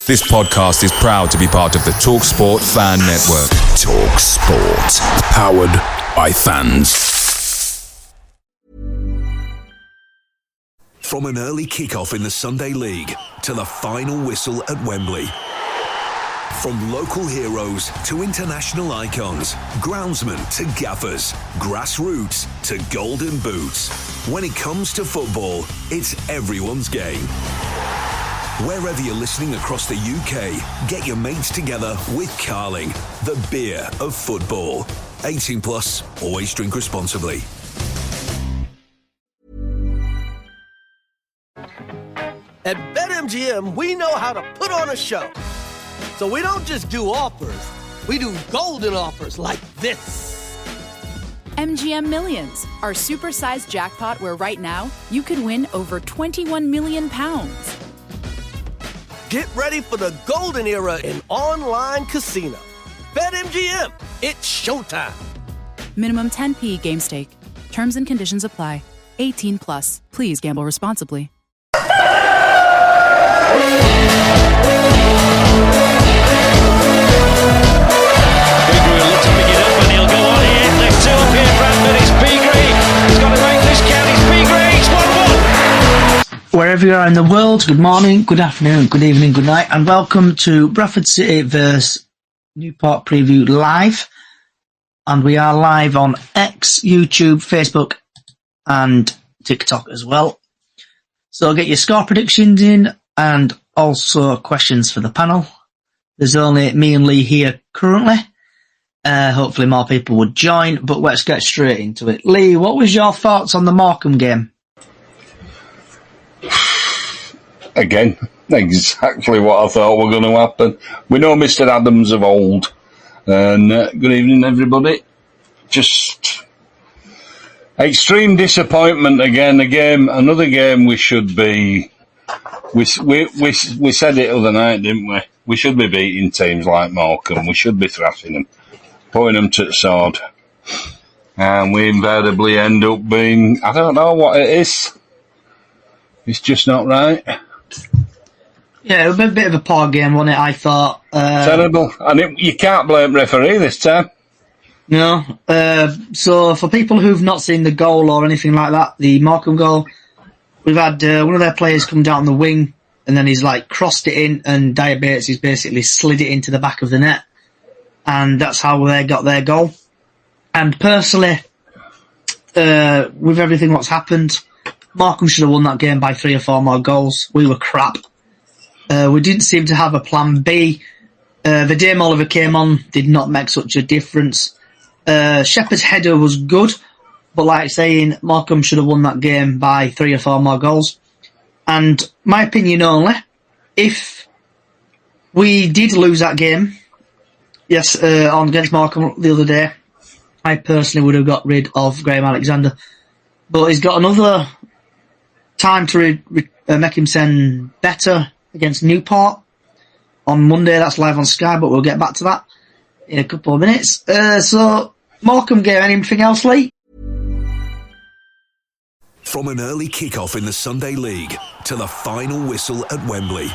This podcast is proud to be part of the TalkSport Fan Network. TalkSport. Powered by fans. From an early kickoff in the Sunday League to the final whistle at Wembley. From local heroes to international icons, groundsmen to gaffers, grassroots to golden boots. When it comes to football, it's everyone's game. Wherever you're listening across the UK, get your mates together with Carling, the beer of football. 18 plus, always drink responsibly. At BetMGM, we know how to put on a show. So we don't just do offers, we do golden offers like this. MGM Millions, our supersized jackpot where right now you could win over £21 million. Get ready for the golden era in online casino. BetMGM, it's showtime. Minimum 10p game stake. Terms and conditions apply. 18 plus. Please gamble responsibly. Wherever you are in the world, good morning, good afternoon, good evening, good night, and welcome to Bradford City vs Newport Preview Live. And we are live on X, YouTube, Facebook, and TikTok as well. So get your score predictions in and also questions for the panel. There's only me and Lee here currently. Hopefully more people would join, but let's get straight into it. Lee, what was your thoughts on the Morecambe game? Again, exactly what I thought were going to happen. We know Mr. Adams of old. And good evening, everybody. Just extreme disappointment again. Another game we should be. We said it other night, didn't we? We should be beating teams like Morecambe. We should be thrashing them, putting them to the sword. And we invariably end up being. I don't know what it is. It's just not right. Yeah, it was a bit of a poor game, wasn't it, I thought. Terrible. And you can't blame referee this time. No. So, for people who've not seen the goal or anything like that, the Morecambe goal, we've had one of their players come down the wing, and then he's crossed it in, and Diabetes has basically slid it into the back of the net. And that's how they got their goal. And personally, with everything what's happened, Morecambe should have won that game by 3 or 4 more goals. We were crap. We didn't seem to have a plan B. The Dame Oliver came on, did not make such a difference. Shepherd's header was good, but like saying, Morecambe should have won that game by 3 or 4 more goals. And my opinion only, if we did lose that game, yes, on against Morecambe the other day, I personally would have got rid of Graham Alexander. But he's got another time to make him sound better against Newport on Monday. That's live on Sky, but we'll get back to that in a couple of minutes. So, Morecambe game, anything else, Lee? From an early kickoff in the Sunday League to the final whistle at Wembley.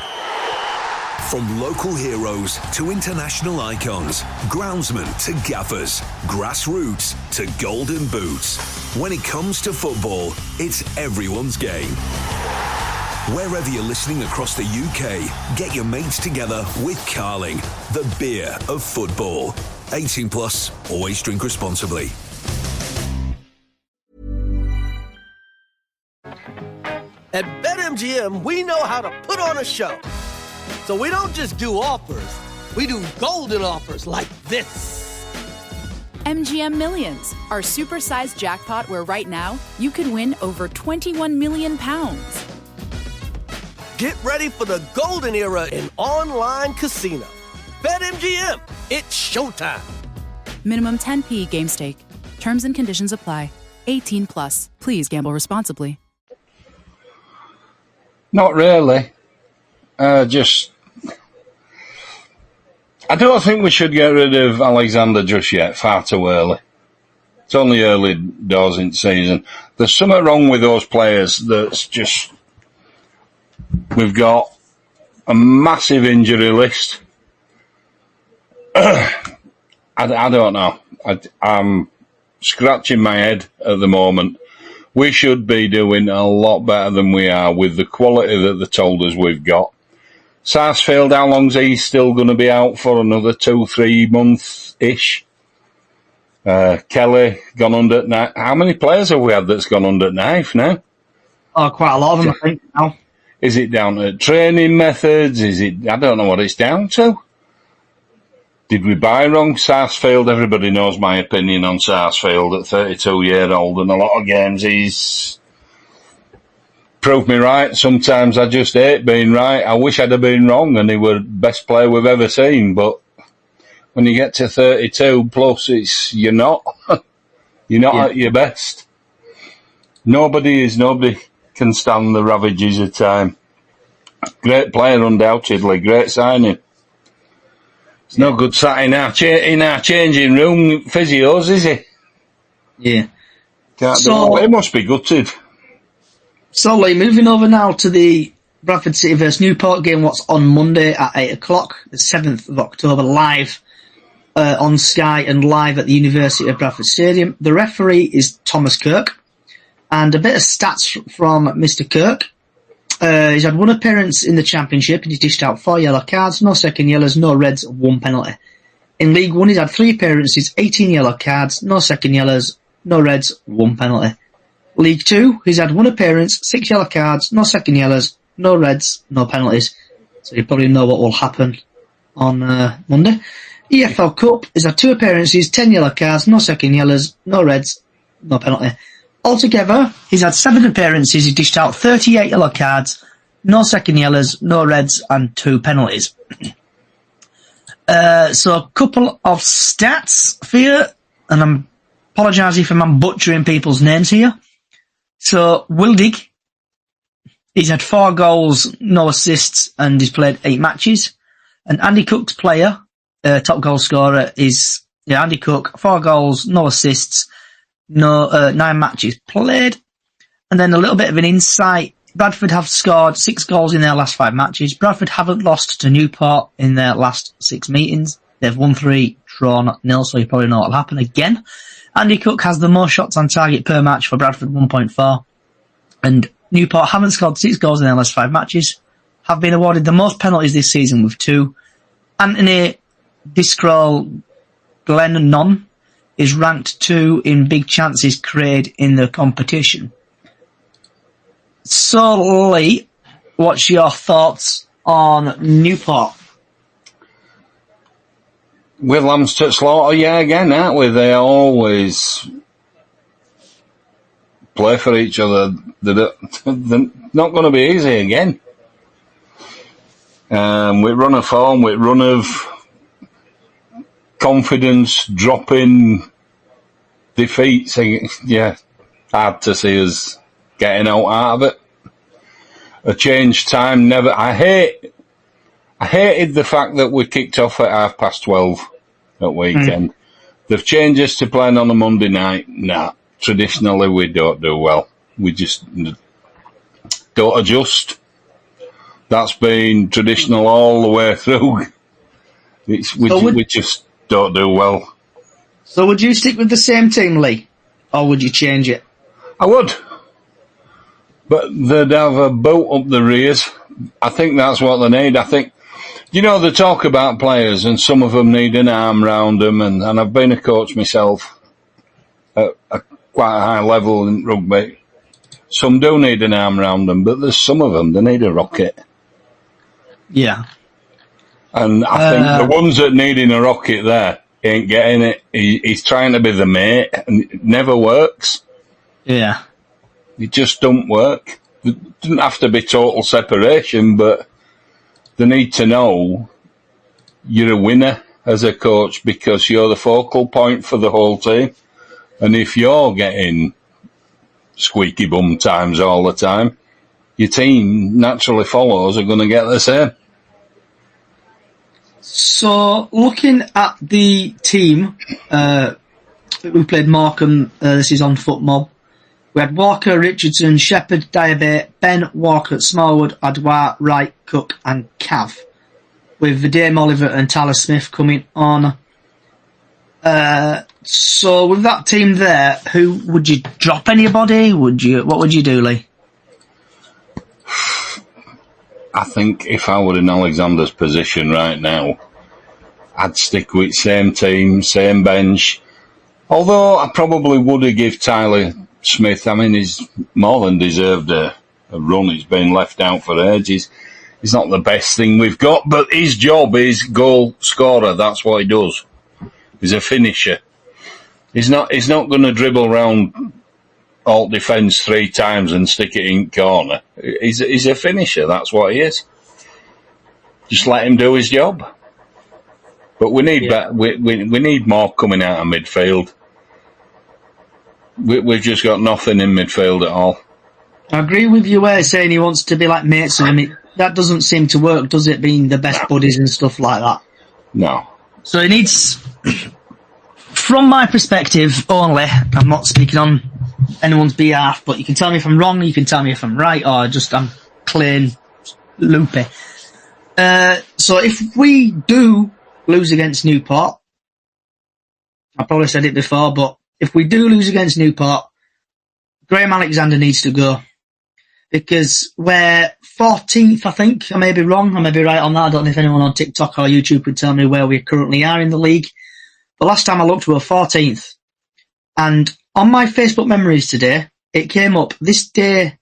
From local heroes to international icons, groundsmen to gaffers, grassroots to golden boots. When it comes to football, it's everyone's game. Wherever you're listening across the UK, get your mates together with Carling, the beer of football. 18 plus, always drink responsibly. At BetMGM, we know how to put on a show. So we don't just do offers, we do golden offers like this. MGM Millions, our supersized jackpot where right now you could win over £21 million. Get ready for the golden era in online casino. BetMGM, it's showtime. Minimum 10p game stake. Terms and conditions apply. 18 plus. Please gamble responsibly. Not really. I don't think we should get rid of Alexander just yet, far too early. It's only early doors in season. There's something wrong with those players that's just... We've got a massive injury list. I don't know. I'm scratching my head at the moment. We should be doing a lot better than we are with the quality that they told us we've got. Sarsfield, how long's he still going to be out for? Another 2-3 months-ish? Kelly, gone under knife. How many players have we had that's gone under knife now? Oh, quite a lot of them, I think, now. Is it down to training methods? I don't know what it's down to. Did we buy wrong? Sarsfield, everybody knows my opinion on Sarsfield at 32-year-old, and a lot of games he's proved me right. Sometimes I just hate being right. I wish I'd have been wrong and he were the best player we've ever seen, but when you get to 32 plus, you're not at your best. Nobody can stand the ravages of time. Great player, undoubtedly. Great signing. It's no good sat in our changing room, physios, is he? Yeah. He must be gutted. So, Lee, moving over now to the Bradford City vs Newport game, what's on Monday at 8 o'clock, the 7th of October, live on Sky and live at the University of Bradford Stadium. The referee is Thomas Kirk. And a bit of stats from Mr. Kirk. He's had one appearance in the Championship and he's dished out 4 yellow cards, no second yellows, no reds, 1 penalty. In League One, he's had 3 appearances, 18 yellow cards, no second yellows, no reds, 1 penalty. League 2, he's had 1 appearance, 6 yellow cards, no second yellows, no reds, no penalties. So you probably know what will happen on Monday. EFL Cup, he's had 2 appearances, 10 yellow cards, no second yellows, no reds, no penalty. Altogether, he's had 7 appearances, he dished out 38 yellow cards, no second yellows, no reds, and 2 penalties. So a couple of stats for you, and I'm apologising if I'm butchering people's names here. So, Wildig, he's had 4 goals, no assists, and he's played 8 matches. And Andy Cook's player, top goal scorer, is Andy Cook, 4 goals, no assists, 9 matches played. And then a little bit of an insight. Bradford have scored 6 goals in their last 5 matches. Bradford haven't lost to Newport in their last 6 meetings. They've won 3, drawn 0, so you probably know what'll happen again. Andy Cook has the most shots on target per match for Bradford, 1.4. And Newport haven't scored 6 goals in their last 5 matches. Have been awarded the most penalties this season with 2. Anthony Discroll Glennon is ranked 2 in big chances created in the competition. So, Lee, what's your thoughts on Newport? With lambs to slaughter, again, aren't we? They always play for each other. They're not going to be easy again. With run of form, with run of confidence, dropping defeats, hard to see us getting out of it. A change time, never. I hated the fact that we kicked off at 12:30 at weekend. They've changed us to playing on a Monday night. Nah, traditionally we don't do well. We just don't adjust. That's been traditional all the way through. We just don't do well. So would you stick with the same team, Lee? Or would you change it? I would. But they'd have a boat up the rears. I think that's what they need. I think, they talk about players and some of them need an arm round them, and I've been a coach myself at quite a high level in rugby. Some do need an arm round them, but there's some of them, they need a rocket. Yeah. And I think the ones that needing a rocket there ain't getting it. He's trying to be the mate, and it never works. Yeah. It just don't work. It doesn't have to be total separation, but they need to know you're a winner as a coach because you're the focal point for the whole team. And if you're getting squeaky bum times all the time, your team naturally follows are going to get the same. So, looking at the team, we played Morecambe, this is on FootMob. We had Walker, Richardson, Shepherd, Diabate, Ben, Walker, Smallwood, Adwar, Wright, Cook and Cav. With Dame Oliver and Tyler Smith coming on. So with that team there, who would you drop anybody? What would you do, Lee? I think if I were in Alexander's position right now, I'd stick with same team, same bench. Although I probably would have give Tyler Smith, I mean, he's more than deserved a run. He's been left out for ages. He's not the best thing we've got, but his job is goal scorer. That's what he does. He's a finisher. He's not going to dribble around alt defence 3 times and stick it in corner. He's a finisher. That's what he is. Just let him do his job. But we need we need more coming out of midfield. We've just got nothing in midfield at all. I agree with you where saying he wants to be like mates with him. That doesn't seem to work, does it, being the best buddies and stuff like that? No. So he needs, from my perspective only, I'm not speaking on anyone's behalf, but you can tell me if I'm wrong, you can tell me if I'm right, or just I'm clean loopy. So if we do lose against Newport, I probably said it before, but if we do lose against Newport, Graham Alexander needs to go. Because we're 14th, I think. I may be wrong. I may be right on that. I don't know if anyone on TikTok or YouTube could tell me where we currently are in the league. But last time I looked, we were 14th. And on my Facebook memories today, it came up this day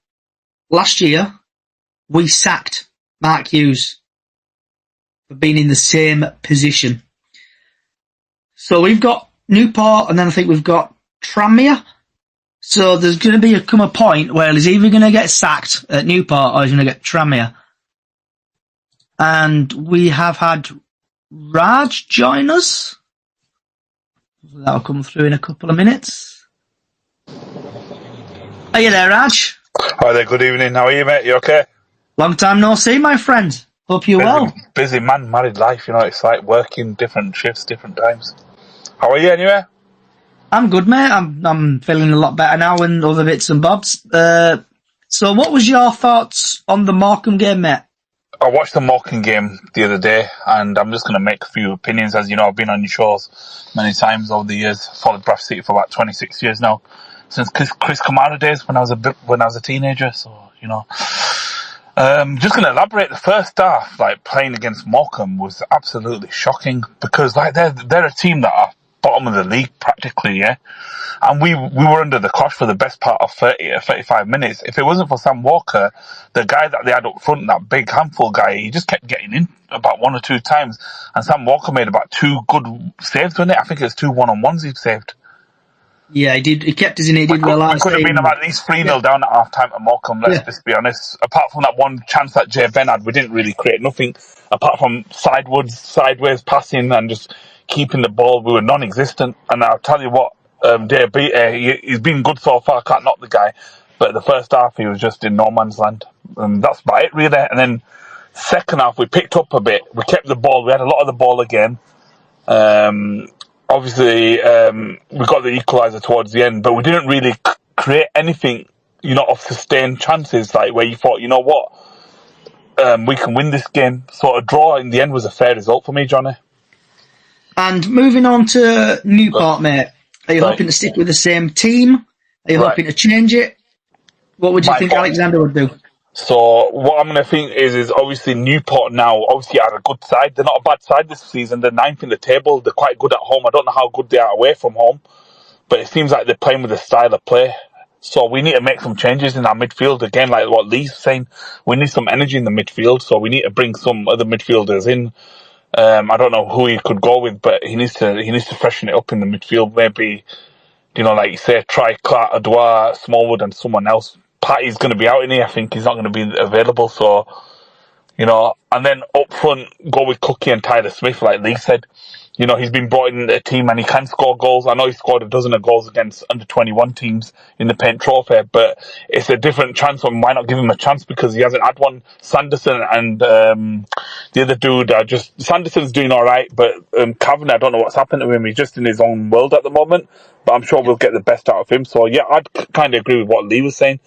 last year, we sacked Mark Hughes for being in the same position. So we've got Newport, and then I think we've got Tranmere. So there's going to come a point where he's either going to get sacked at Newport or he's going to get Tranmere. And we have had Raj join us. That'll come through in a couple of minutes. Are you there, Raj? Hi there, good evening. How are you, mate? You okay? Long time no see, my friend. Hope you're well. Busy man, married life, it's like working different shifts, different times. How are you anyway? I'm good, mate. I'm feeling a lot better now and other bits and bobs. So what was your thoughts on the Morecambe game, mate? I watched the Morecambe game the other day, and I'm just going to make a few opinions. As you know, I've been on your shows many times over the years. Followed Bradford City for about 26 years now, since Chris Kamara days when I was a teenager. So just going to elaborate. The first half, playing against Morecambe, was absolutely shocking because they're a team that are bottom of the league practically, yeah. And we were under the cosh for the best part of 30 or 35 minutes. If it wasn't for Sam Walker, the guy that they had up front, that big handful guy, he just kept getting in about 1 or 2 times. And Sam Walker made about 2 good saves, wasn't it? I think it was 2 1-on-1s he saved. Yeah, he did. He kept us in. He did well. It could have been about at least 3-0 down at half time at Morecambe, let's just be honest. Apart from that one chance that Jay Ben had, we didn't really create nothing apart from sideways passing and just keeping the ball. We were non-existent. And I'll tell you what, Dave Beattie, he's been good so far. I can't knock the guy. But the first half, he was just in no man's land. And that's about it, really. And then second half, we picked up a bit. We kept the ball. We had a lot of the ball again. Obviously, we got the equaliser towards the end, but we didn't really create anything, of sustained chances, where you thought, you know what, we can win this game. So a draw in the end was a fair result for me, Johnny. And moving on to Newport, mate. Are you hoping to stick with the same team? Are you hoping to change it? What would you think Alexander would do? So what I'm going to think is obviously Newport now obviously are a good side. They're not a bad side this season. They're 9th in the table. They're quite good at home. I don't know how good they are away from home, but it seems like they're playing with a style of play. So we need to make some changes in our midfield. Again, like what Lee's saying, we need some energy in the midfield. So we need to bring some other midfielders in. I don't know who he could go with, but he needs to freshen it up in the midfield. Maybe, like you say, try Clark, Adwar, Smallwood and someone else. Patty's going to be out in here. I think he's not going to be available. So, and then up front, go with Cookie and Tyler Smith, like Lee said. He's been brought in the team and he can score goals. I know he scored a dozen of goals against under-21 teams in the Paint Trophy, but it's a different chance, and why not give him a chance, because he hasn't had one. Sanderson and the other dude Sanderson's doing alright, but Kavanagh, I don't know what's happened to him. He's just in his own world at the moment, but I'm sure we'll get the best out of him. So yeah, I'd kind of agree with what Lee was saying.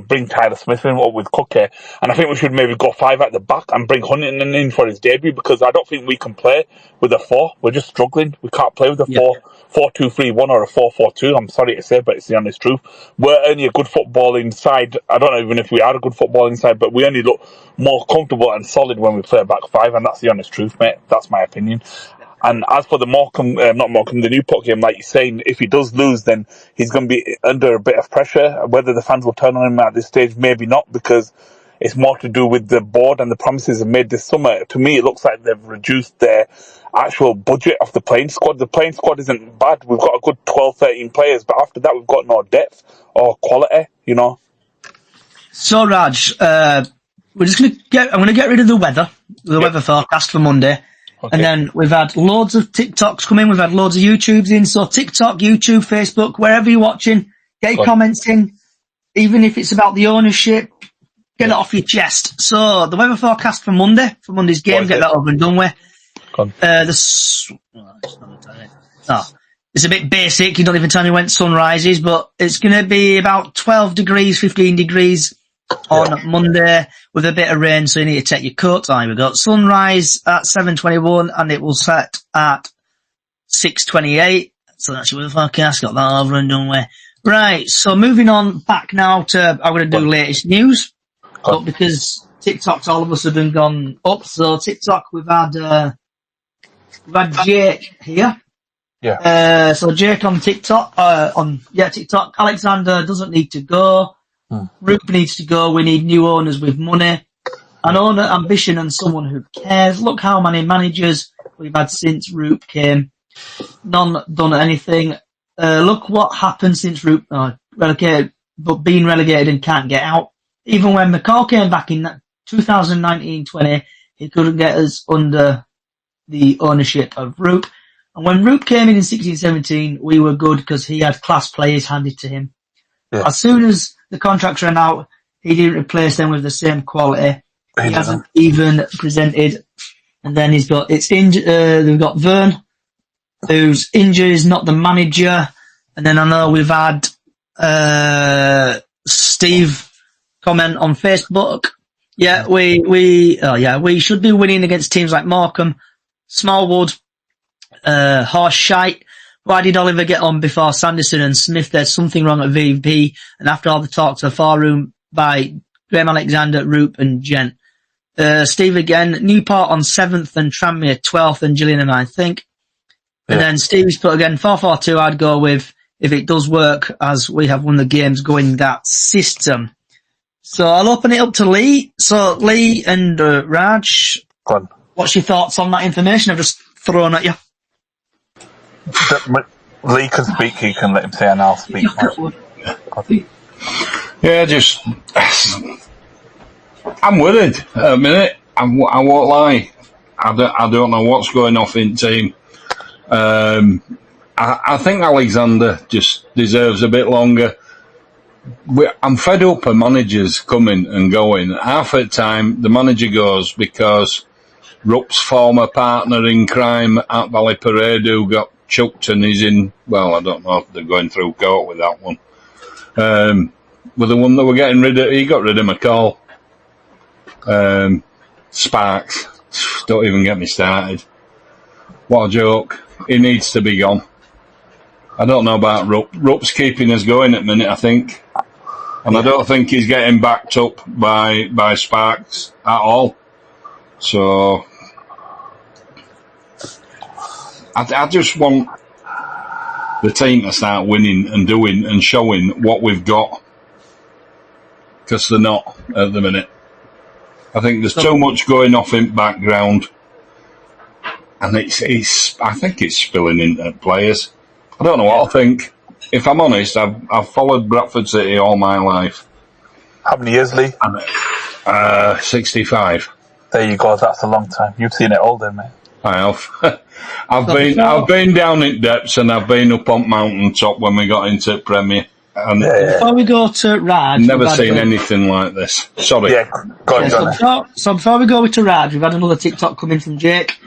Bring Tyler Smith in up with Cookie. And I think we should maybe go 5 at the back and bring Huntington in for his debut, because I don't think we can play with a 4. We're just struggling. We can't play with a 4-2-3-1 or a 4-4-2. I'm sorry to say, but it's the honest truth. We're only a good footballing side. I don't know even if we are a good footballing side, but we only look more comfortable and solid when we play a back 5, and that's the honest truth, mate. That's my opinion. And as for the the Newport game, like you're saying, if he does lose, then he's going to be under a bit of pressure. Whether the fans will turn on him at this stage, maybe not, because it's more to do with the board and the promises they've made this summer. To me, it looks like they've reduced their actual budget of the playing squad. The playing squad isn't bad. We've got a good 12, 13 players, but after that, we've got no depth or quality, So, Raj, I'm going to get rid of the weather forecast for Monday. Okay. And then we've had loads of TikToks come in. We've had loads of YouTubes in. So TikTok, YouTube, Facebook, wherever you're watching, get your comments in. Even if it's about the ownership, get it off your chest. So the weather forecast for Monday's game, get that over and done with. It's a bit basic. You don't even tell me when sun rises, but it's going to be about 12 degrees, 15 degrees on Monday with a bit of rain, so you need to take your coat. We've got sunrise at 7:21 and it will set at 6:28. So that's your forecast. Got that over and done with. Right, so moving on back now to, I'm going to do latest news. But because TikTok's all of a sudden gone up, so TikTok, we've had Jake here. Yeah. So Jake on TikTok, TikTok, Alexander doesn't need to go. Roop needs to go. We need new owners with money. An owner, ambition, and someone who cares. Look how many managers we've had since Roop came. None done anything. Look what happened since Roop relegated, but being relegated and can't get out. Even when McCall came back in 2019-20, he couldn't get us under the ownership of Roop. And when Roop came in 16-17, we were good because he had class players handed to him. Yeah. As soon as the contracts ran out, he didn't replace them with the same quality. He hasn't even presented. And then we've got Vern, who's injured, is not the manager. And then I know we've had Steve comment on Facebook. Yeah, we should be winning against teams like Morecambe, Smallwood, Horse Shite. Why did Oliver get on before Sanderson and Smith? There's something wrong at VP. And after all the talks, a 4-room by Graham Alexander, Roop and Gent. Steve again, Newport on 7th and Tranmere 12th and Gillingham, I think. And then Steve's put again, 4-4-2 I'd go with if it does work, as we have won the games going that system. So I'll open it up to Lee. So Lee and Raj, what's your thoughts on that information I've just thrown at you? Lee can speak, he can let him say, and I'll speak. Yeah, I'm worried at a minute. I won't lie. I don't know what's going off in team. I think Alexander just deserves a bit longer. I'm fed up of managers coming and going. Half the time, the manager goes because Rupp's former partner in crime at Valley Parade, who got chucked and he's in, well, I don't know if they're going through court with that one. With the one that we're getting rid of, he got rid of McCall. Sparks, don't even get me started. What a joke. He needs to be gone. I don't know about Rupp. Rupp's keeping us going at the minute, I think. And I don't think he's getting backed up by Sparks at all. So I just want the team to start winning and doing and showing what we've got, because they're not at the minute. I think there's too much going off in the background, and I think it's spilling into players. I don't know what I think. If I'm honest, I've followed Bradford City all my life. How many years, Lee? 65. There you go. That's a long time. You've seen it all, then, mate. I have. I've been down in depths and I've been up on mountaintop when we got into Premier. And before we go to Raj, never seen anything like this. Sorry. Yeah, go on. So before we go to Raj, we've had another TikTok coming from Jake.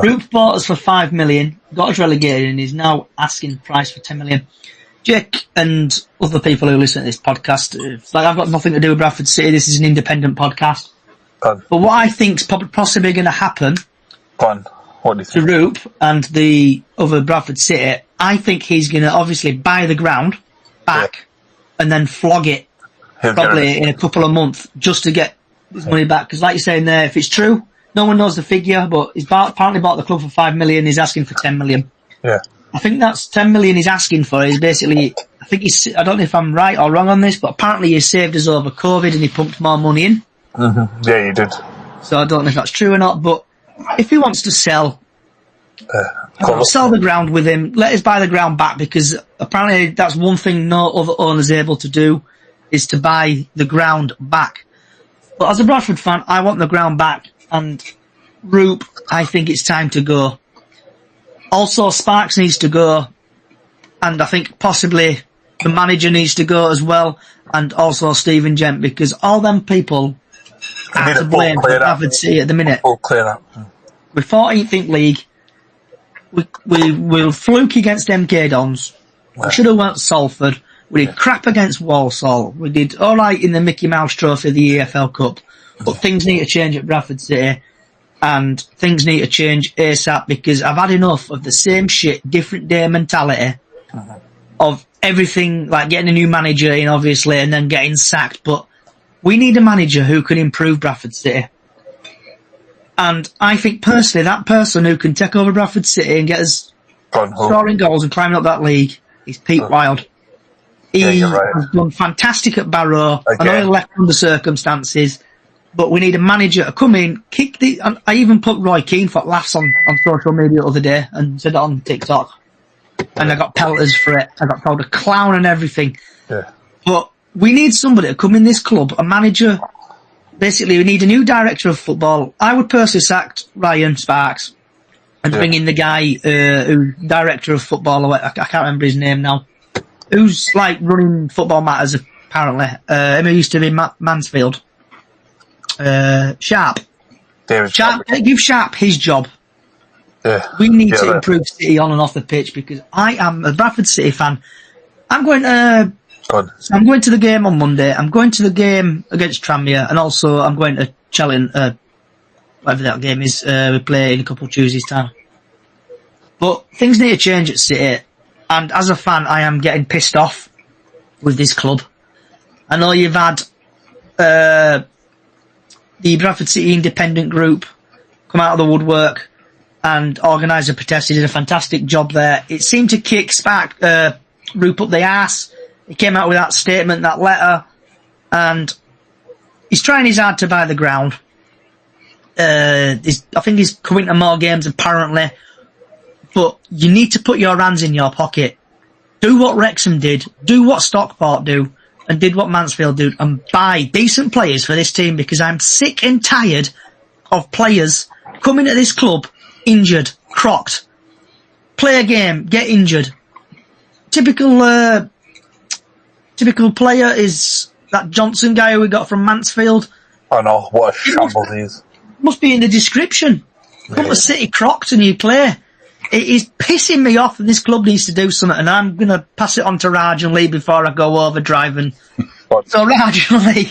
Group bought us for 5 million, got us relegated, and is now asking the price for 10 million. Jake and other people who listen to this podcast, it's like I've got nothing to do with Bradford City. This is an independent podcast. But what I think's possibly going to happen what do you think? to Roop and the other Bradford City, I think he's going to obviously buy the ground back and then flog it probably in a couple of months just to get his money back. Because like you're saying there, if it's true, no one knows the figure, but he's apparently bought the club for 5 million. He's asking for 10 million. Yeah. I think that's 10 million he's asking for. He's basically, I don't know if I'm right or wrong on this, but apparently he saved us over COVID and he pumped more money in. Mm-hmm. Yeah, you did. So I don't know if that's true or not, but if he wants to sell, sell the ground with him, let us buy the ground back, because apparently that's one thing no other owner's able to do, is to buy the ground back. But as a Bradford fan, I want the ground back, and Roop, I think it's time to go. Also, Sparks needs to go, and I think possibly the manager needs to go as well, and also Stephen Gent, because all them people are to blame for Bradford City at the minute. Clear that. We're 14th in league. We'll fluke against MK Dons. We should have went Salford. We did crap against Walsall. We did alright in the Mickey Mouse Trophy of the EFL Cup. But things need to change at Bradford City. And things need to change ASAP, because I've had enough of the same shit, different day mentality of everything, like getting a new manager in, obviously, and then getting sacked. But we need a manager who can improve Bradford City. And I think, personally, that person who can take over Bradford City and get us scoring goals and climbing up that league is Pete Wild. He has done fantastic at Barrow. I know he left under circumstances, but we need a manager to come in, kick the... And I even put Roy Keane for laughs on social media the other day and said it on TikTok. And I got pelters for it. I got called a clown and everything. Yeah. But we need somebody to come in this club, a manager. Basically, we need a new director of football. I would personally sack Ryan Sparks and bring in the guy who's director of football. I can't remember his name now. Who's like running Football Matters, apparently. Him who used to be Mansfield. Sharp. Give Sharp his job. Yeah. We need to improve City on and off the pitch, because I am a Bradford City fan. I'm going to the game on Monday. I'm going to the game against Tranmere, and also I'm going to Cheltenham, whatever that game is. We play in a couple of Tuesdays' time. But things need to change at City, and as a fan, I am getting pissed off with this club. I know you've had the Bradford City Independent Group come out of the woodwork and organise a protest. He did a fantastic job there. It seemed to kick Roop up the arse. He came out with that statement, that letter, and he's trying his hard to buy the ground. I think he's coming to more games, apparently. But you need to put your hands in your pocket. Do what Wrexham did. Do what Stockport do. And did what Mansfield did. And buy decent players for this team, because I'm sick and tired of players coming to this club injured, crocked. Play a game, get injured. Typical player is that Johnson guy who we got from Mansfield. I know, what a shambles he is. Must be in the description. Come to City crocked and you play. It is pissing me off, and this club needs to do something, and I'm going to pass it on to Raj and Lee before I go overdrive. So Raj and Lee.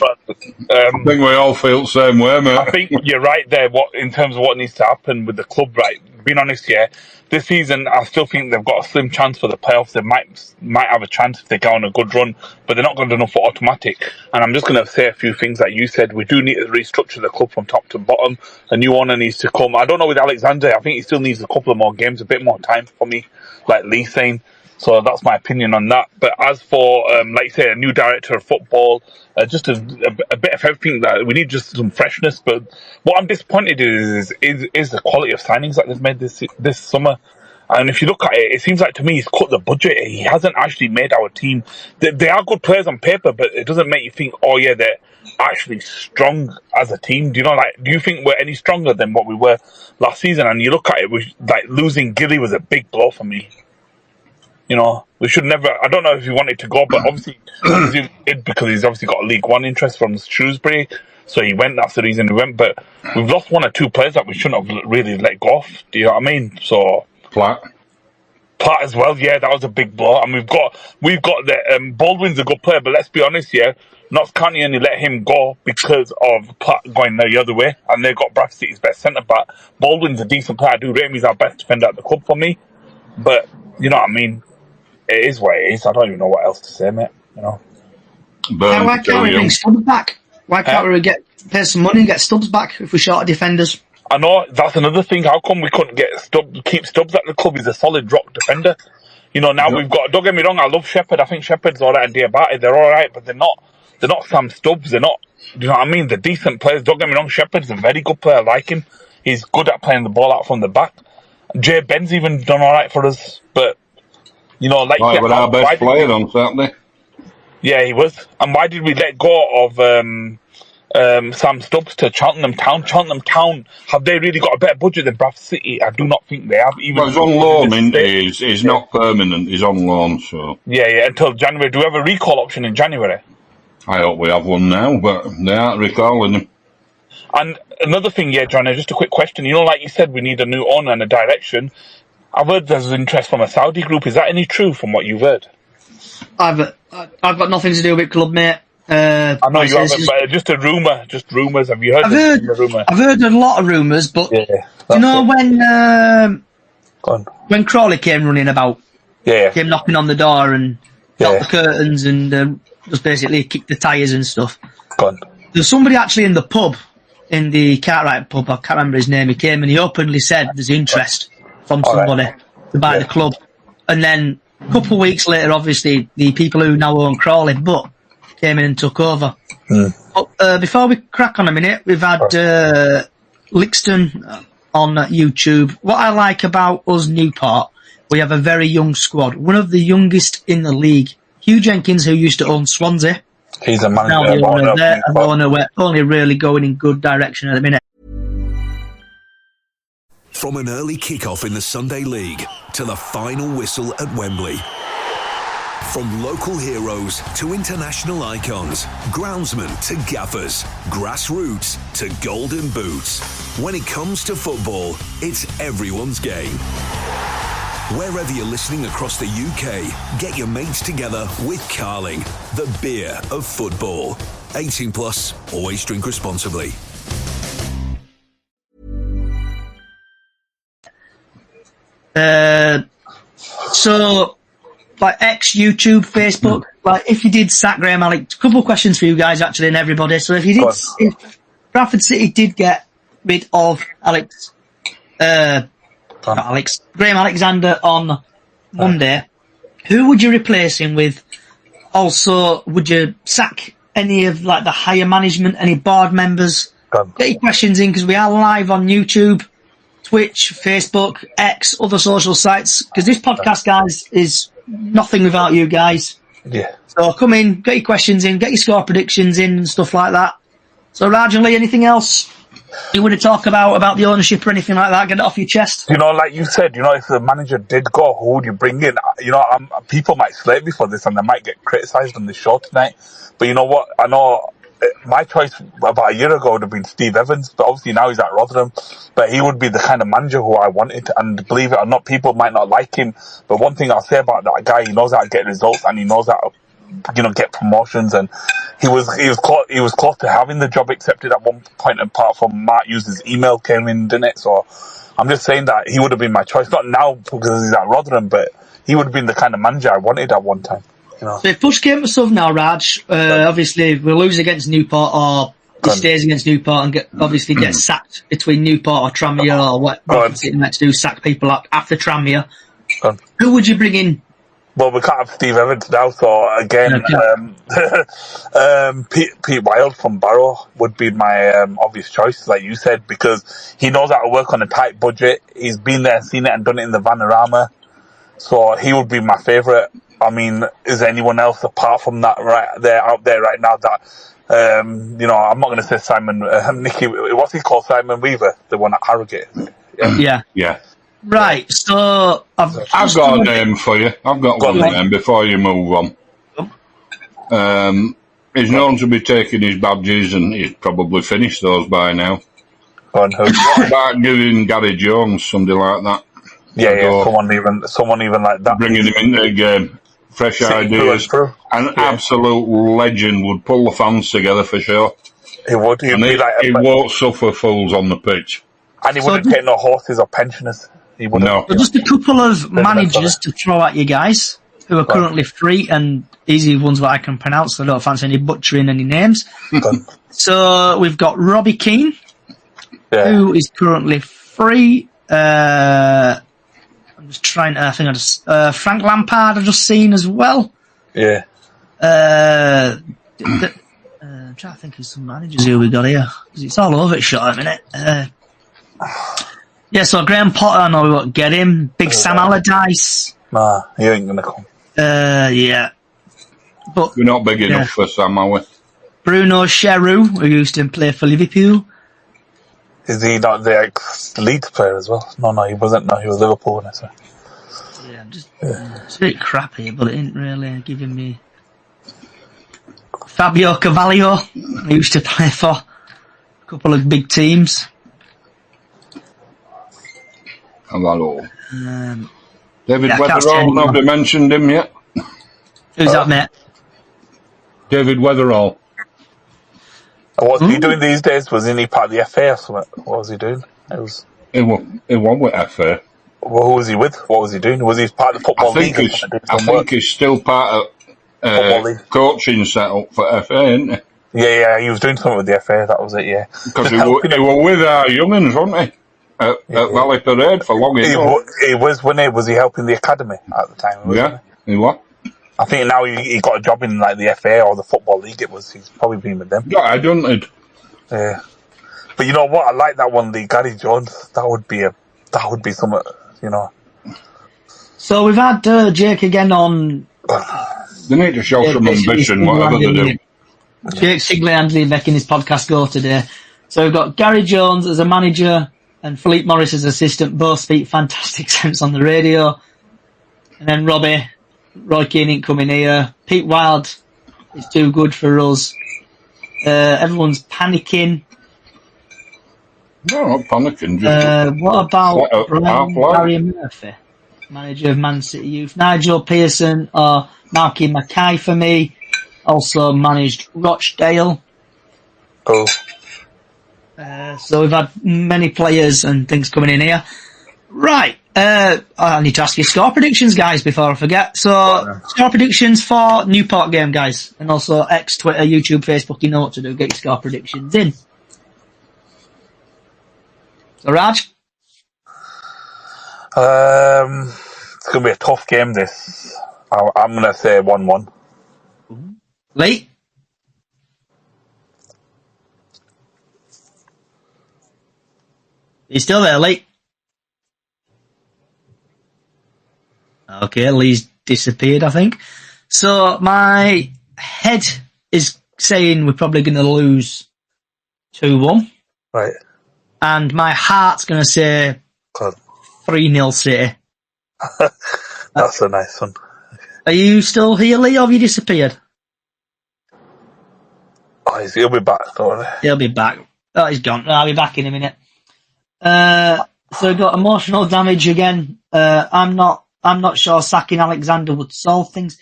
I think we all feel the same way, mate. I think you're right there, in terms of what needs to happen with the club, right? Being honest, this season, I still think they've got a slim chance for the playoffs. They might have a chance if they go on a good run, but they're not good enough for automatic. And I'm just going to say a few things that you said. We do need to restructure the club from top to bottom. A new owner needs to come. I don't know with Alexander. I think he still needs a couple of more games, a bit more time for me, like Lee saying. So that's my opinion on that. But as for, like you say, a new director of football, just a bit of everything, that we need just some freshness. But what I'm disappointed is the quality of signings that they've made this summer. And if you look at it, it seems like to me he's cut the budget. He hasn't actually made our team. They are good players on paper, but it doesn't make you think, oh yeah, they're actually strong as a team. Do you know, like, do you think we're any stronger than what we were last season? And you look at it, like losing Gilly was a big blow for me. You know, we should never. I don't know if he wanted to go, but obviously he did because he's obviously got a League One interest from Shrewsbury, so he went. That's the reason he went. But we've lost one or two players that we shouldn't have really let go of. Do you know what I mean? So Platt as well. Yeah, that was a big blow. And we've got the Baldwin's a good player, but let's be honest, yeah. Notts County only let him go because of Platt going the other way, and they got Bradford City's best centre back. Baldwin's a decent player. I do rate him. He's our best defender at the club for me. But you know what I mean. It is what it is. I don't even know what else to say, mate. You know. Why can't we bring Stubbs back? Why can't we pay some money and get Stubbs back if we're short of defenders? I know, that's another thing. How come we couldn't keep Stubbs at the club? He's a solid rock defender. You know, now we've got, don't get me wrong, I love Shepherd. I think Shepherd's alright and Diabate, they're alright, but they're not Sam Stubbs. They're not, you know what I mean? They're decent players. Don't get me wrong, Shepherd's a very good player. I like him. He's good at playing the ball out from the back. Jay Ben's even done alright for us, but you know, like but our best player on Saturday. Yeah, he was. And why did we let go of Sam Stubbs to Cheltenham Town? Cheltenham Town, have they really got a better budget than Bradford City? I do not think they have. Even he's on loan, he's not permanent. He's on loan, so yeah, until January. Do we have a recall option in January? I hope we have one now, but they aren't recalling him. And another thing, yeah, Johnny, just a quick question. You know, like you said, we need a new owner and a direction. I've heard there's interest from a Saudi group. Is that any true from what you've heard? I've got nothing to do with club, mate. I know you haven't, but just a rumour, just rumours. Have you heard the rumour? I've heard a lot of rumours, but you know when Crawley came running about, came knocking on the door and got the curtains and just basically kicked the tyres and stuff. There's somebody actually in the pub, in the Cartwright pub, I can't remember his name, he came and he openly said there's interest from somebody to buy the club. And then a couple of weeks later, obviously, the people who now own Crawley came in and took over. But, before we crack on a minute, we've had Lixton on YouTube. What I like about us Newport, we have a very young squad. One of the youngest in the league. Hugh Jenkins, who used to own Swansea. He's a manager. Now the owner there, and the owner, we're only really going in good direction at the minute. From an early kick-off in the Sunday League to the final whistle at Wembley. From local heroes to international icons, groundsmen to gaffers, grassroots to golden boots. When it comes to football, it's everyone's game. Wherever you're listening across the UK, get your mates together with Carling, the beer of football. 18 plus, always drink responsibly. So, like YouTube, Facebook, like if you did sack Graham Alex, a couple of questions for you guys actually and everybody. So if Bradford City did get rid of Graham Alexander on Monday, who would you replace him with? Also, would you sack any of like the higher management, any board members? Get your questions in because we are live on YouTube, Twitch, Facebook, X, other social sites. Because this podcast, guys, is nothing without you guys. Yeah. So come in, get your questions in, get your score predictions in and stuff like that. So Raj and Lee, anything else you want to talk about the ownership or anything like that? Get it off your chest. You know, like you said, you know, if the manager did go, who would you bring in? You know, people might slate me for this and they might get criticised on the show tonight. But you know what? I know my choice about a year ago would have been Steve Evans, but obviously now he's at Rotherham. But he would be the kind of manager who I wanted. And believe it or not, people might not like him. But one thing I'll say about that guy, he knows how to get results and he knows how to, you know, get promotions. And he was close to having the job accepted at one point, apart from Matt Hughes' email came in, didn't it? So I'm just saying that he would have been my choice. Not now because he's at Rotherham, but he would have been the kind of manager I wanted at one time. You know? So if push came to shove now, Raj, obviously we'll lose against Newport or he stays against Newport and get sacked between Newport or Tranmere or what Bradford City meant to do, sack people after Tranmere. Who would you bring in Well, we can't have Steve Evans now, so again, Pete Wild from Barrow would be my obvious choice, like you said, because he knows how to work on a tight budget. He's been there, seen it, and done it in the Vanarama. So he would be my favourite. I mean, is there anyone else apart from that out there right now that, I'm not going to say Simon, Nicky, what's he called? Simon Weaver, the one at Harrogate. Yeah. Right, so I've got a name for you. I've got one name before you move on. He's known to be taking his badges, and he's probably finished those by now. What about giving Gary Jones, somebody like that? Yeah, someone even like that. Bringing him into the game, fresh ideas. An absolute legend, would pull the fans together for sure. He would. He won't suffer fools on the pitch. And he wouldn't take no horses or pensioners. He wouldn't. No. So just a couple of managers to throw at you guys who are currently free and easy ones that I can pronounce, so I don't fancy any butchering any names. So we've got Robbie Keane, who is currently free. I'm just trying to, Frank Lampard I've just seen as well. Yeah. I'm trying to think of some managers who we got here, because it's all over the shop at the minute. So Graham Potter, I know we won't get him. Big Sam Allardyce. Nah, he ain't going to come. But we're not big enough for Sam, are we? Bruno Cheroux, who used to play for Liverpool. Is he not the ex-Leeds player as well? No, he wasn't. No, he was Liverpool. So. Yeah, it's a bit crappy, but it ain't really giving me... Fabio Carvalho, who used to play for a couple of big teams. Carvalho. David Weatherall, nobody mentioned him yet. Who's that, mate? David Weatherall. What's he doing these days? Wasn't he part of the FA or something? What was he doing? He won with FA. Well, who was he with? What was he doing? Was he part of the Football League? I think he's still part of coaching setup for FA, isn't he? Yeah, he was doing something with the FA, that was it, yeah. Because he were with our young'uns, wasn't he? At Valley Parade for long enough. He was, wasn't he? Was he helping the academy at the time? He was. I think now he got a job in like the FA or the Football League. He's probably been with them. Yeah, I don't know. Yeah, but you know what? I like that one, the Gary Jones. That would be something, So we've had Jake again on. They need to show some ambition, whatever they do. Jake Sigley and Lee making his podcast go today. So we've got Gary Jones as a manager and Philippe Morris as assistant. Both speak fantastic sense on the radio. And then Roy Keane ain't coming here. Pete Wild is too good for us. Everyone's panicking. No, not panicking. What about Barry Murphy, manager of Man City Youth? Nigel Pearson or Marky Mackay for me. Also managed Rochdale. Cool. So we've had many players and things coming in here. Right. I need to ask you score predictions, guys, before I forget. So, score predictions for Newport game, guys. And also X, Twitter, YouTube, Facebook, you know what to do. Get your score predictions in. So, Raj? It's going to be a tough game, this. I'm going to say 1-1. Lee? You still there, Lee? Okay, Lee's disappeared, I think. So my head is saying we're probably going to lose 2-1. Right. And my heart's going to say 3-0 City. That's a nice one. Are you still here, Lee, or have you disappeared? Oh, he'll be back, don't worry. He'll be back. Oh, he's gone. I'll be back in a minute. So we've got emotional damage again. I'm not sure sacking Alexander would solve things.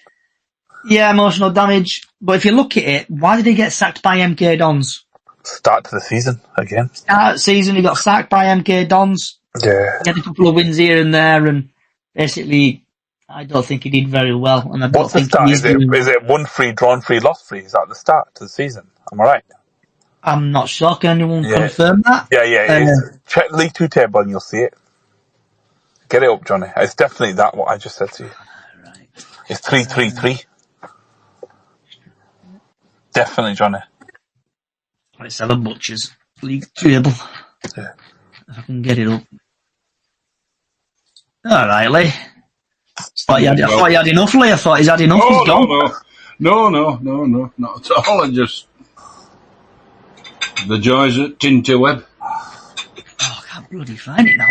Yeah, emotional damage. But if you look at it, why did he get sacked by MK Dons? Start to the season again. Start of the season, he got sacked by MK Dons. Yeah. He had a couple of wins here and there, and basically, I don't think he did very well. And I don't think is it 1-3, drawn 3, lost 3? Is that the start to the season? Am I right? I'm not sure. Can anyone confirm that? Yeah, it is. Check League 2 table and you'll see it. Get it up, Johnny. It's definitely that, what I just said to you. Right. It's 3-3-3. Definitely, Johnny. Let's have a Butchers league table. Yeah. If I can get it up. Alright, Lee. I thought you had enough, Lee. I thought he's had enough. He's gone. No, not at all. I just... The joys at Tinterweb. Oh, I can't bloody find it now.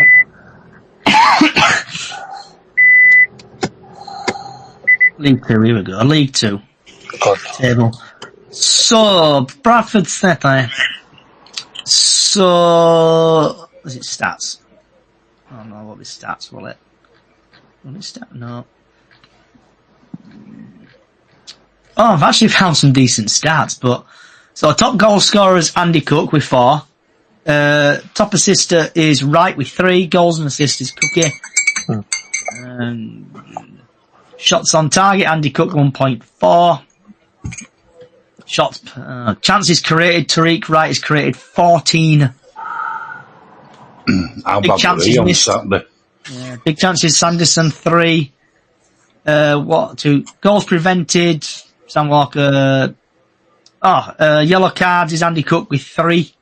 League 2, here we go. League 2. God. Table. So, Bradford set there. So, was it stats? Oh no, what was stats, will it? What is stats? No. Oh, I've actually found some decent stats, but... So, top goal scorer is Andy Cook with 4. Top assister is Wright with 3. Goals and assists is Cookie. Shots on target, Andy Cook 1.4. Shots, chances created, Tariq Wright has created 14. Big chances missed. Saturday. Yeah, big chances, Sanderson 3. 2 goals prevented, Sam Walker. Yellow cards is Andy Cook with 3.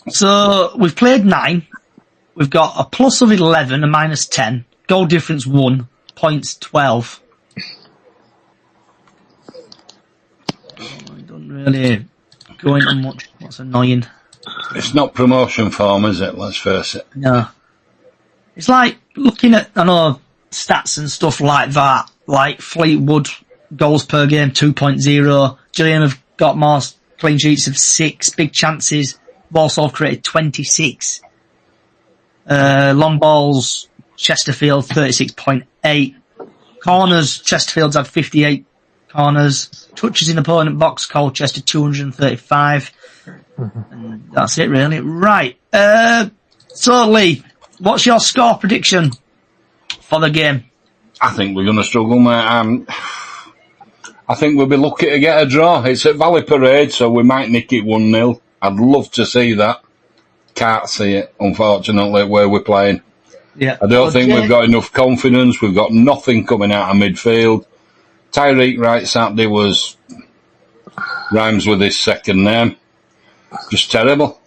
So we've played 9. We've got a plus of 11, a minus 10. Goal difference 1. Points 12. Don't really go into much. What's annoying? It's not promotion form, is it? Let's face it. No. It's like looking at, I know, stats and stuff like that. Like Fleetwood, goals per game 2.0. Gilliam have got more clean sheets of 6. Big chances. Walsall created 26. Long balls, Chesterfield 36.8. Corners, Chesterfield's had 58 corners. Touches in opponent box, Colchester 235. And that's it really. Right. So Lee, what's your score prediction for the game? I think we're going to struggle, mate. I think we'll be lucky to get a draw. It's at Valley Parade, so we might nick it 1-0. I'd love to see that. Can't see it, unfortunately, where we're playing. Yeah. I don't think we've got enough confidence. We've got nothing coming out of midfield. Tyreek Wright Saturday rhymes with his second name. Just terrible.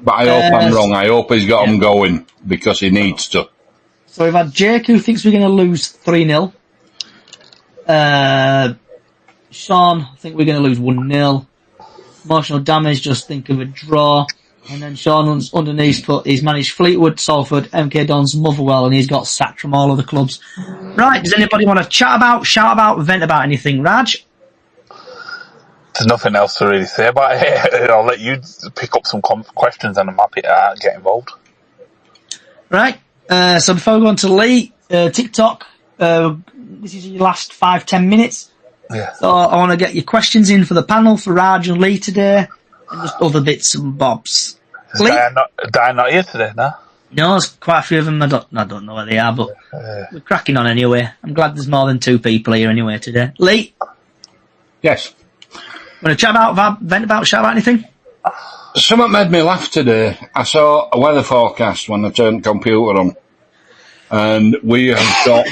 But I hope I'm wrong. I hope he's got him going because he needs to. So we've had Jake who thinks we're going to lose 3-0. Sean, I think we're going to lose 1-0. Emotional damage, just think of a draw. And then Sean underneath he's managed Fleetwood, Salford, MK Dons, Motherwell, and he's got sacked from all of the clubs. Right, does anybody want to chat about, shout about, vent about anything? Raj? There's nothing else to really say about it. I'll let you pick up some questions and I'm happy to get involved. Right, so before we go on to Lee, TikTok, this is your last 5-10 minutes. Yeah. So I want to get your questions in for the panel for Raj and Lee today, and just other bits and bobs. Is Diane not here today, no? No, there's quite a few of them. I don't know where they are, but we're cracking on anyway. I'm glad there's more than 2 people here anyway today. Lee? Yes. Want to chat about, vent about, shout about anything? Something made me laugh today. I saw a weather forecast when I turned the computer on, and we have got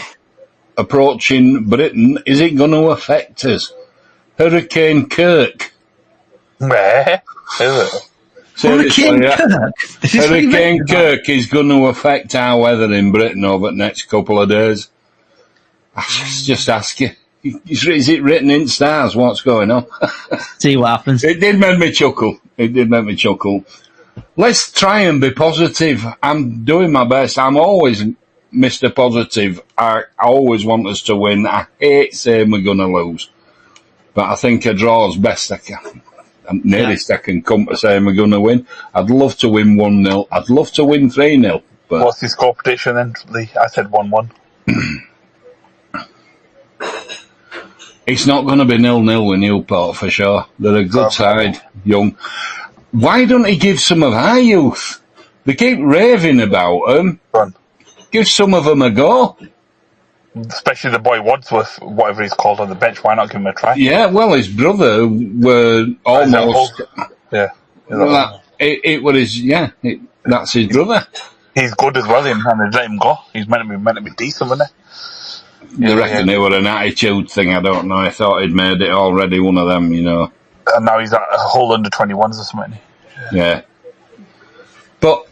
approaching Britain. Is it going to affect us? Hurricane Kirk. Where? Is it? Hurricane Kirk? Hurricane Kirk is going to affect our weather in Britain over the next couple of days. I just ask you. Is it written in stars? What's going on? See what happens. It did make me chuckle. Let's try and be positive. I'm doing my best. I'm always Mr. Positive. I always want us to win. I hate saying we're going to lose. But I think a draw is best I can. Nearest I can come to saying we're going to win. I'd love to win 1-0. I'd love to win 3-0. But what's the score prediction then, Lee? I said 1-1. It's not going to be 0-0 with Newport for sure. They're a good side, young. Why don't he give some of our youth? They keep raving about them. Give some of them a go. Especially the boy Wadsworth, whatever he's called on the bench. Why not give him a try? Yeah, well, his brother were almost. Yeah. It was his. Yeah. That's his brother. He's good as well, and they let him go. He's meant to be decent, wasn't he? They reckon it was an attitude thing. I don't know. I thought he'd made it already. One of them, And now he's at a whole under 21s or something. Yeah. But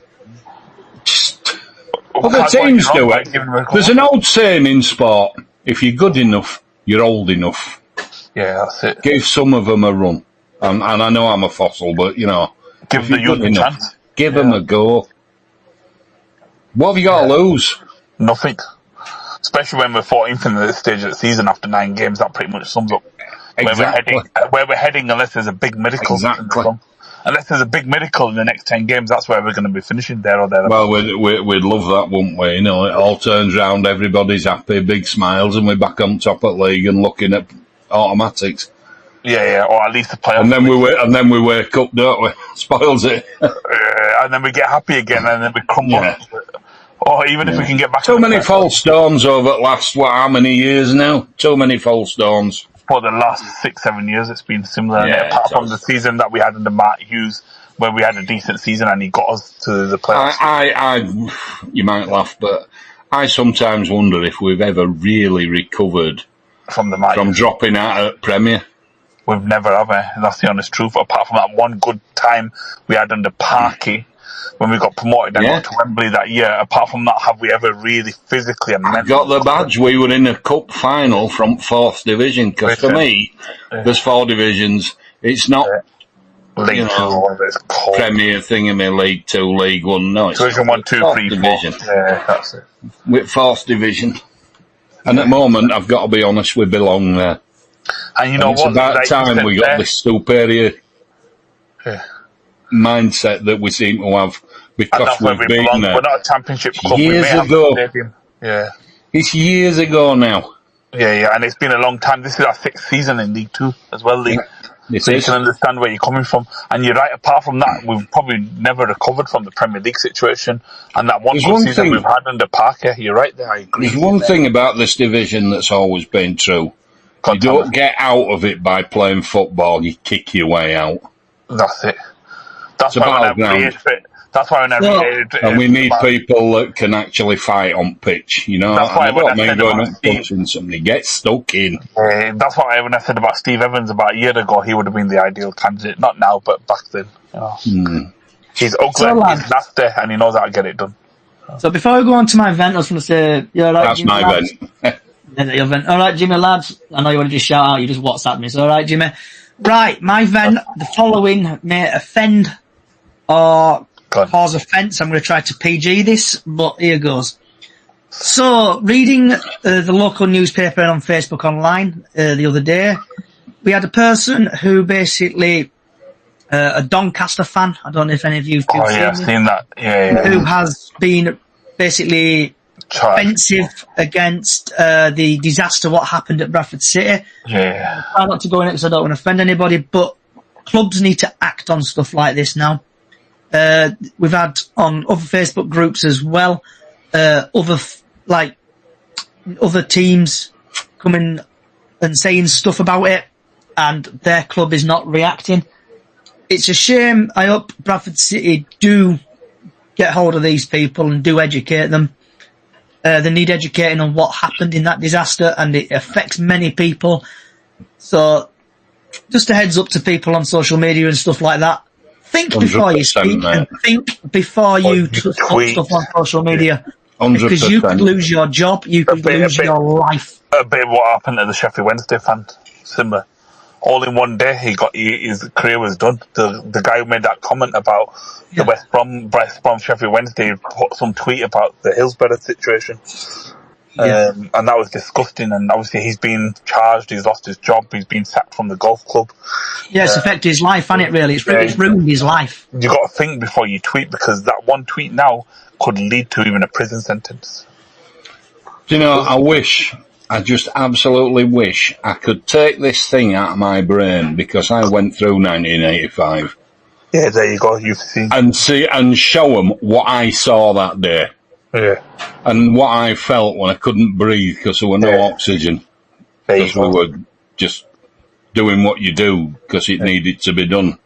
just other teams do it. There's an old saying in sport: if you're good enough, you're old enough. Yeah, that's it. Give some of them a run. And I know I'm a fossil, but give them the youth a chance. Give them a go. What have you got to lose? Nothing. Especially when we're 14th in the stage of the season after 9 games, that pretty much sums up where we're heading, unless there's a big miracle. Exactly. Unless there's a big miracle in the next 10 games, that's where we're going to be finishing there or there. Well, we'd love that, wouldn't we? It all turns round, everybody's happy, big smiles, and we're back on top of the league and looking at automatics. Yeah, or at least the playoffs. And then we wake up, don't we? Spoils it. And then we get happy again, and then we crumble. Yeah. Or even if we can get back. Too many false dawns over the last, how many years now? Too many false dawns. For the last 6-7 years, it's been similar. Yeah, apart from the season that we had under Mark Hughes, where we had a decent season and he got us to the playoffs. You might laugh, but I sometimes wonder if we've ever really recovered from dropping out at Premier. We've never, have we? That's the honest truth. Apart from that one good time we had under Parky when we got promoted and got to Wembley that year. Apart from that, have we ever really physically and mentally got the badge? We were in a cup final from 4th division. Because for me, there's 4 divisions. It's not League 2, it's called Premier thingy, League 2, League 1. No, it's Division 1, 2, 3, 4. Division. Yeah, that's it. With 4th division. And at the moment, I've got to be honest, we belong there. And what? It's about time we got this superior mindset that we seem to have, because we've been there. We're not a championship club. Years ago. Yeah. It's years ago now. Yeah, and it's been a long time. This is our 6th season in League 2 as well, League. So you can understand where you're coming from. And you're right, apart from that, we've probably never recovered from the Premier League situation. And that one good season we've had under Parker, you're right there, I agree. There's one thing about this division that's always been true. You don't get out of it by playing football, you kick your way out. That's it. That's why when I read and we need people that can actually fight on pitch, That's why I don't mean going up punching somebody, get stuck in. That's what when I said about Steve Evans about a year ago, he would have been the ideal candidate. Not now, but back then. He's ugly, he's nasty, and he knows how to get it done. So before we go on to my event, I was going to say, that's my event. All right, Jimmy, lads. I know you want to just shout out. You just WhatsApp me. So, all right, Jimmy. Right, my event. The following may offend or cause offence. I'm going to try to PG this, but here goes. So, reading the local newspaper and on Facebook online the other day, we had a person who basically a Doncaster fan. I don't know if any of you've seen that. Yeah. Who has been basically offensive against the disaster what happened at Bradford City. Yeah. I try not to go in it because I don't want to offend anybody, but clubs need to act on stuff like this now. We've had on other Facebook groups as well, other teams coming and saying stuff about it, and their club is not reacting. It's a shame. I hope Bradford City do get hold of these people and do educate them. They need educating on what happened in that disaster, and it affects many people. So, just a heads up to people on social media and stuff like that. Think before you speak, and think before you put stuff on social media. 100%. Because you could lose your job, you could lose your life. A bit of what happened to the Sheffield Wednesday fan, similar. All in one day, his career was done. The guy who made that comment about the West Brom Sheffield Wednesday put some tweet about the Hillsborough situation. And that was disgusting. And obviously he's been charged, he's lost his job, he's been sacked from the golf club. Yeah, it's affected his life, hasn't it, really? It's ruined his life. You got to think before you tweet, because that one tweet now could lead to even a prison sentence. Do you know, I just absolutely wish I could take this thing out of my brain, because I went through 1985. Yeah, there you go. You've seen and show them what I saw that day. Yeah, and what I felt when I couldn't breathe because there were no oxygen. Because we were just doing what you do because it needed to be done.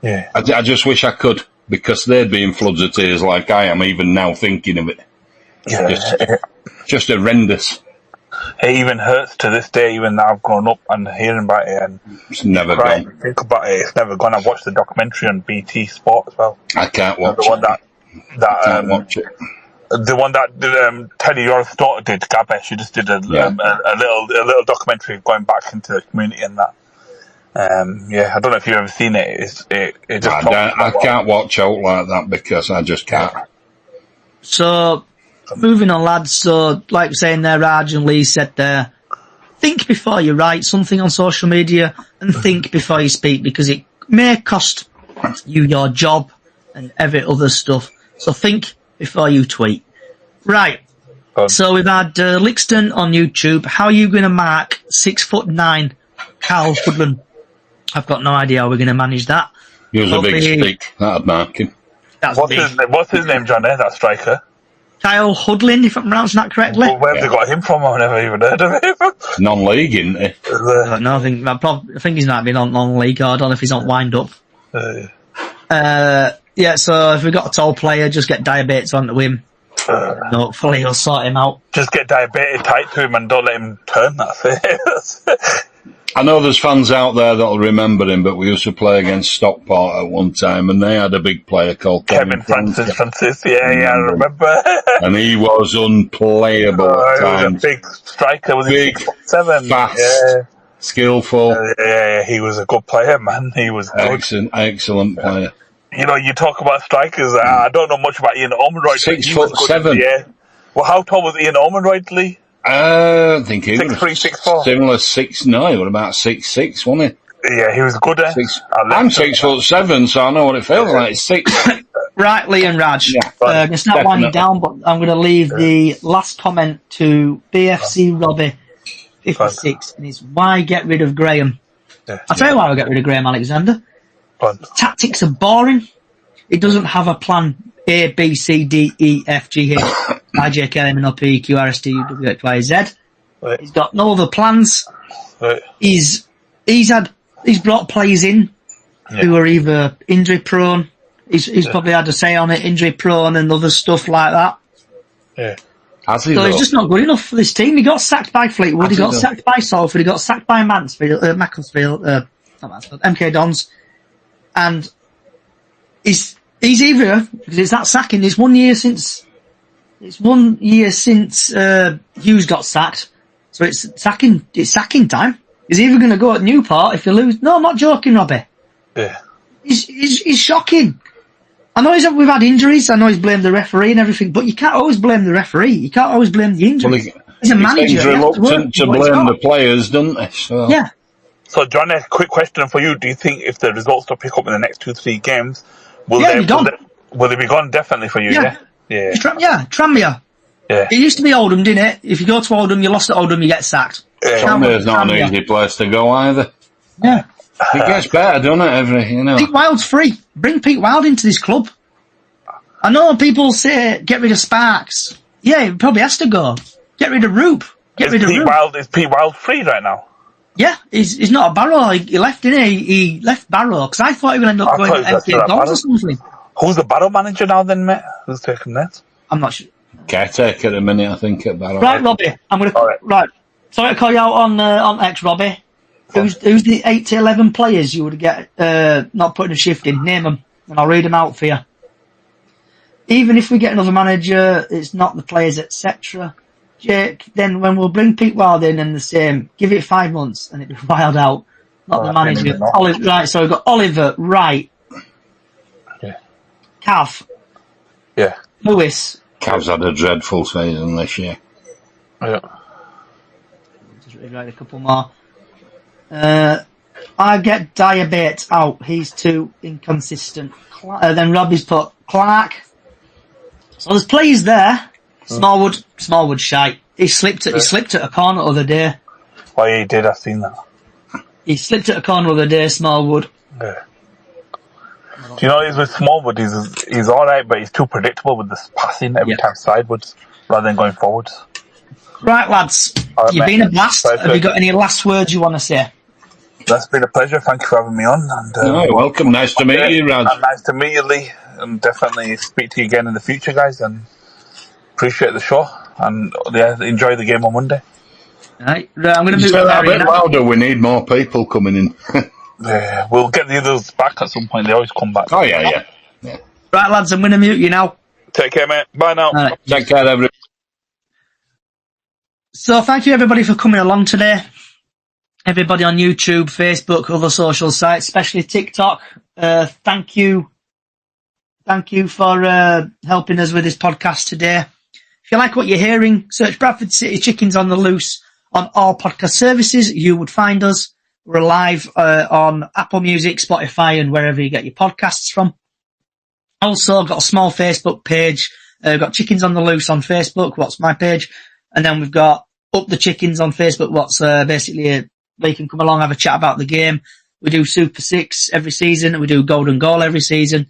Yeah, I just wish I could. because they'd be in floods of tears like I am even now thinking of it. Just horrendous. It even hurts to this day, even now I've grown up and hearing about it, and it's never gone. Think about it, it's never gone. I've watched the documentary on BT Sport as well. I can't watch the one that watch it. The one that Teddy York's daughter did, Gabby. She just did a little documentary going back into the community and that. I don't know if you've ever seen it. It just I can't watch out like that because I just can't. So, moving on, lads. So, like we're saying there, Raj and Lee said there, think before you write something on social media and think before you speak, because it may cost you your job and every other stuff. So think before you tweet. Right. So we've had Lixton on YouTube. How are you going to mark 6'9" Carl Hudlin? I've got no idea how we're going to manage that. He was a big stick. That'd mark him. What's his name, Johnny? That striker? Kyle Hudlin, if I'm pronouncing that correctly. Well, where have they got him from? I've never even heard of him. Non-league, isn't he? No, I think he's not been on non-league. I don't know if he's on wind up. So if we've got a tall player, just get Diabetes onto him. Hopefully he'll sort him out. Just get Diabetes tight to him and don't let him turn, that's it. I know there's fans out there that'll remember him, but we used to play against Stockport at one time, and they had a big player called Kevin Francis. Yeah, I remember. And he was unplayable at times. He was a big striker, was big, 6'7", fast, skillful. He was a good player, man. He was good. Excellent player. You know, you talk about strikers. I don't know much about Ian Ormonroyd. 6'7". Yeah. Well, how tall was Ian Ormonroyd, Lee? I think he 6'3", 6'4". Similar 6'9", he was about 6'6", wasn't he? Yeah, he was good. I'm 6'7", so I know what it feels like. 6. Right, Lee and Raj. I'm going to start winding down, but I'm going to leave the last comment to BFC Robbie 56, and it's why get rid of Graham. I'll tell you why we get rid of Graham Alexander. His tactics are boring. He doesn't have a plan A, B, C, D, E, F, G, H, I, J, K, L, M, N, O, P, Q, R, S, T, U, W, X, Y, Z. Right. He's got no other plans. Right. He's brought players in who are either injury prone. He's probably had a say on it, injury prone and other stuff like that. Yeah. So he's just not good enough for this team. He got sacked by Fleetwood, he got sacked by Salford, he got sacked by Mansfield, MK Dons. And he's either, because it's that sacking, it's 1 year since Hughes got sacked. So it's sacking time. He's either going to go at Newport if you lose. No, I'm not joking, Robbie. Yeah. He's shocking. I know we've had injuries. I know he's blamed the referee and everything, but you can't always blame the referee. You can't always blame the injury. Well, he's a manager. He's reluctant to blame the players, doesn't he? So. Yeah. So, John, a quick question for you. Do you think if the results don't pick up in the next 2-3 games, will they be gone definitely for you? Yeah. Tranmere. Yeah. It used to be Oldham, didn't it? If you go to Oldham, you lost at Oldham, you get sacked. Tranmere's not an easy place to go either. Yeah. It gets better, doesn't it? Pete Wild's free. Bring Pete Wild into this club. I know people say get rid of Sparks. Yeah, he probably has to go. Get rid of Roop. Is Pete Wild free right now? Yeah, he's not a Barrow. He left, didn't he? He left Barrow because I thought he would end up going to MK Dons or something. Who's the Barrow manager now then, mate? Who's taking that? I'm not sure. Caretaker at the minute, I think, at Barrow. Right, Robbie. I'm going to... Right. Sorry to call you out on X, Robbie. Who's the 8 to 11 players you would get not putting a shift in? Name them, and I'll read them out for you. Even if we get another manager, it's not the players, etc. Jake, then when we'll bring Pete Wild in and the same, give it 5 months and it'll be Wild out, not the manager. Right, so we've got Oliver, Wright, Cav, Lewis. Cav's had a dreadful season this year. Yeah. Just write a couple more. I get Diabetes out. He's too inconsistent. Then Robbie's put Clark. So there's players there. Smallwood shite. He slipped at a corner the other day. Oh, he did. I've seen that. He slipped at a corner the other day, Smallwood. Yeah. Do you know he's with Smallwood? He's all right, but he's too predictable with this passing every time sideways rather than going forwards. Right, lads. You've been a blast. Have you got any last words you want to say? That's been a pleasure. Thank you for having me on. And you're welcome. Nice to meet you, Raj. And nice to meet you, Lee. And definitely speak to you again in the future, guys. And appreciate the show. And enjoy the game on Monday. Right, I'm going to say that a bit louder. We need more people coming in. We'll get the others back at some point. They always come back. Oh, yeah. Right, lads, I'm going to mute you now. Take care, mate. Bye now. Right. Take care, everybody. So thank you, everybody, for coming along today. Everybody on YouTube, Facebook, other social sites, especially TikTok. Thank you. Thank you for helping us with this podcast today. If you like what you're hearing, search Bradford City Chickens on the Loose on all podcast services. You would find us. We're live on Apple Music, Spotify, and wherever you get your podcasts from. Also, got a small Facebook page. We've got Chickens on the Loose on Facebook, what's my page. And then we've got Up the Chickens on Facebook, what's basically where you can come along, have a chat about the game. We do Super 6 every season. We do Golden Goal every season.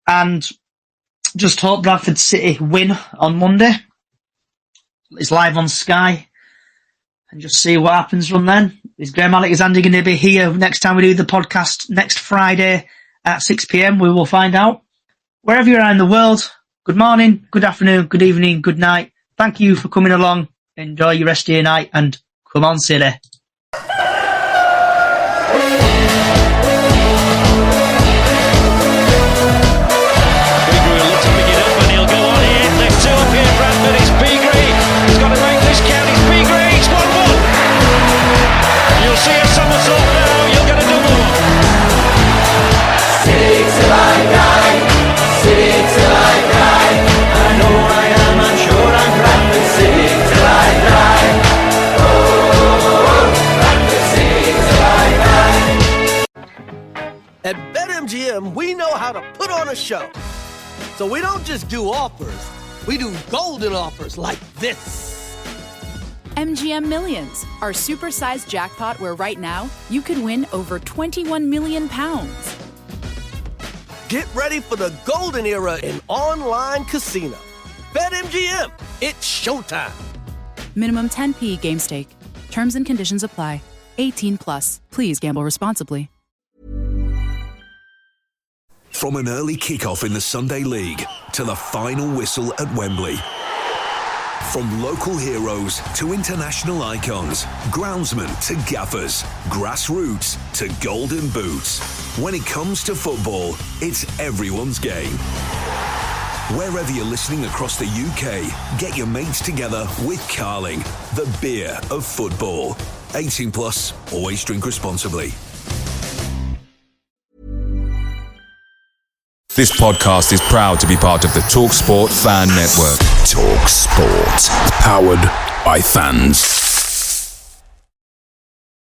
And just hope Bradford City win on Monday. It's live on Sky. And just see what happens from then. Is Graham Alexander going to be here next time we do the podcast next Friday at 6 p.m? We will find out. Wherever you are in the world, good morning, good afternoon, good evening, good night. Thank you for coming along. Enjoy your rest of your night and come on, City. At BetMGM, we know how to put on a show. So we don't just do offers, we do golden offers like this. MGM Millions, our supersized jackpot where right now you could win over £21 million. Get ready for the golden era in online casino. BetMGM, it's showtime. Minimum 10p game stake. Terms and conditions apply. 18 plus. Please gamble responsibly. From an early kickoff in the Sunday League to the final whistle at Wembley. From local heroes to international icons, groundsmen to gaffers, grassroots to golden boots. When it comes to football, it's everyone's game. Wherever you're listening across the UK, get your mates together with Carling, the beer of football. 18 plus, always drink responsibly. This podcast is proud to be part of the TalkSport Fan Network. TalkSport. Powered by fans.